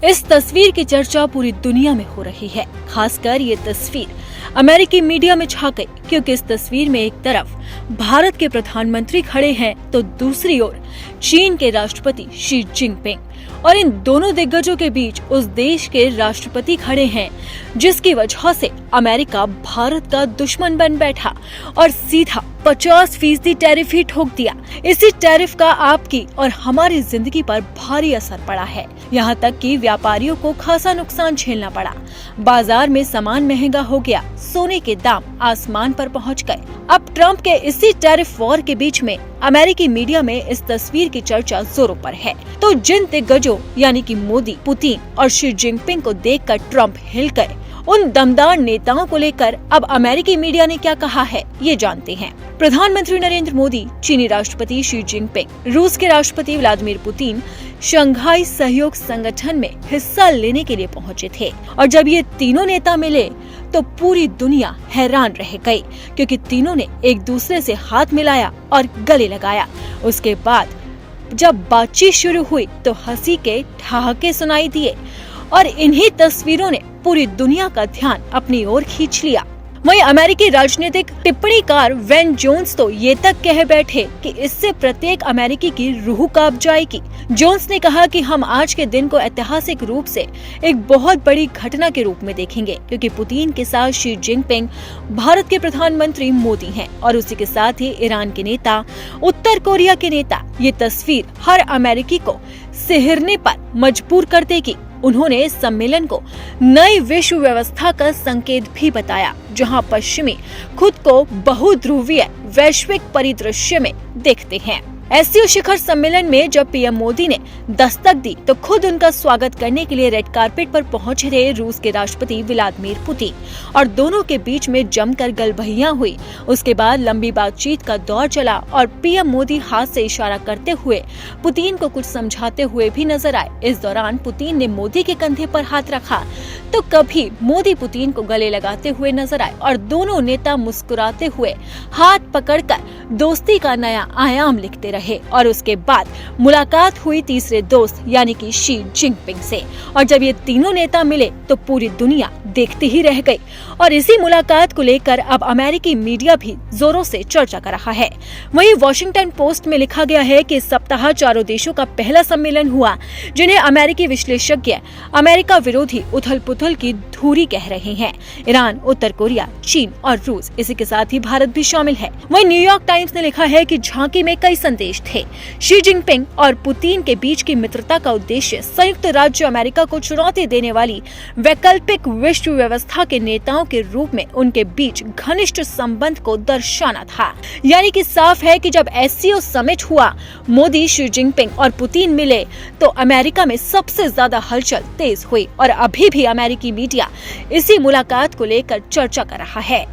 इस तस्वीर की चर्चा पूरी दुनिया में हो रही है। खासकर ये तस्वीर अमेरिकी मीडिया में छा गई क्योंकि इस तस्वीर में एक तरफ भारत के प्रधानमंत्री खड़े हैं तो दूसरी ओर चीन के राष्ट्रपति शी जिनपिंग और इन दोनों दिग्गजों के बीच उस देश के राष्ट्रपति खड़े हैं जिसकी वजह से अमेरिका भारत का दुश्मन बन बैठा और सीधा 50% टैरिफ ही ठोक दिया। इसी टैरिफ का आपकी और हमारी जिंदगी पर भारी असर पड़ा है। यहाँ तक कि व्यापारियों को खासा नुकसान झेलना पड़ा। बाजार में सामान महंगा हो गया, सोने के दाम आसमान पर पहुँच गए। अब ट्रम्प के इसी टैरिफ वॉर के बीच में अमेरिकी मीडिया में इस तस्वीर की चर्चा जोरों पर है। तो जिन दिग्गजों यानी कि मोदी, पुतिन और शी जिनपिंग को देखकर ट्रम्प हिल गए, उन दमदार नेताओं को लेकर अब अमेरिकी मीडिया ने क्या कहा है, ये जानते हैं। प्रधानमंत्री नरेंद्र मोदी, चीनी राष्ट्रपति शी जिनपिंग, रूस के राष्ट्रपति व्लादिमीर पुतिन शंघाई सहयोग संगठन में हिस्सा लेने के लिए पहुंचे थे और जब ये तीनों नेता मिले तो पूरी दुनिया हैरान रह गई क्योंकि तीनों ने एक दूसरे से हाथ मिलाया और गले लगाया। उसके बाद जब बातचीत शुरू हुई तो हंसी के ठहाके सुनाई दिए और इन्हीं तस्वीरों ने पूरी दुनिया का ध्यान अपनी ओर खींच लिया। वहीं अमेरिकी राजनीतिक टिप्पणीकार वेन जोन्स तो ये तक कह बैठे कि इससे प्रत्येक अमेरिकी की रूह कांप जाएगी। जोन्स ने कहा कि हम आज के दिन को ऐतिहासिक रूप से एक बहुत बड़ी घटना के रूप में देखेंगे क्योंकि पुतिन के साथ शी जिनपिंग भारत के प्रधानमंत्री मोदी हैं और उसी के साथ ही ईरान के नेता, उत्तर कोरिया के नेता। ये तस्वीर हर अमेरिकी को सिहरने पर मजबूर कर देगी। उन्होंने इस सम्मेलन को नई विश्व व्यवस्था का संकेत भी बताया जहां पश्चिमी खुद को बहुध्रुवीय वैश्विक परिदृश्य में देखते हैं। एससीओ शिखर सम्मेलन में जब पीएम मोदी ने दस्तक दी तो खुद उनका स्वागत करने के लिए रेड कारपेट पर पहुंचे थे रूस के राष्ट्रपति व्लादिमीर पुतिन और दोनों के बीच में जमकर गलबहियां हुई। उसके बाद लंबी बातचीत का दौर चला और पीएम मोदी हाथ से इशारा करते हुए पुतिन को कुछ समझाते हुए भी नजर आए। इस दौरान पुतिन ने मोदी के कंधे पर हाथ रखा तो कभी मोदी पुतिन को गले लगाते हुए नजर आए और दोनों नेता मुस्कुराते हुए हाथ पकड़कर दोस्ती का नया आयाम लिखते रहे। और उसके बाद मुलाकात हुई तीसरे दोस्त यानी कि शी जिनपिंग से और जब ये तीनों नेता मिले तो पूरी दुनिया देखती ही रह गई और इसी मुलाकात को लेकर अब अमेरिकी मीडिया भी जोरों से चर्चा कर रहा है। वहीं वॉशिंगटन पोस्ट में लिखा गया है कि इस सप्ताह चारों देशों का पहला सम्मेलन हुआ जिन्हें अमेरिकी विश्लेषज्ञ अमेरिका विरोधी उथल पुथल की धुरी कह रहे हैं। ईरान, उत्तर कोरिया, चीन और रूस, इसी के साथ ही भारत भी शामिल है। वहीं न्यूयॉर्क टाइम्स ने लिखा है कि झांकी में कई संदेश थे। शी जिनपिंग और पुतिन के बीच की मित्रता का उद्देश्य संयुक्त राज्य अमेरिका को चुनौती देने वाली वैकल्पिक विश्व व्यवस्था के नेताओं के रूप में उनके बीच घनिष्ठ संबंध को दर्शाना था। यानी कि साफ है कि जब एससीओ समिट हुआ, मोदी, शी जिनपिंग और पुतिन मिले तो अमेरिका में सबसे ज्यादा हलचल तेज हुई और अभी भी अमेरिकी मीडिया इसी मुलाकात को लेकर चर्चा कर रहा है।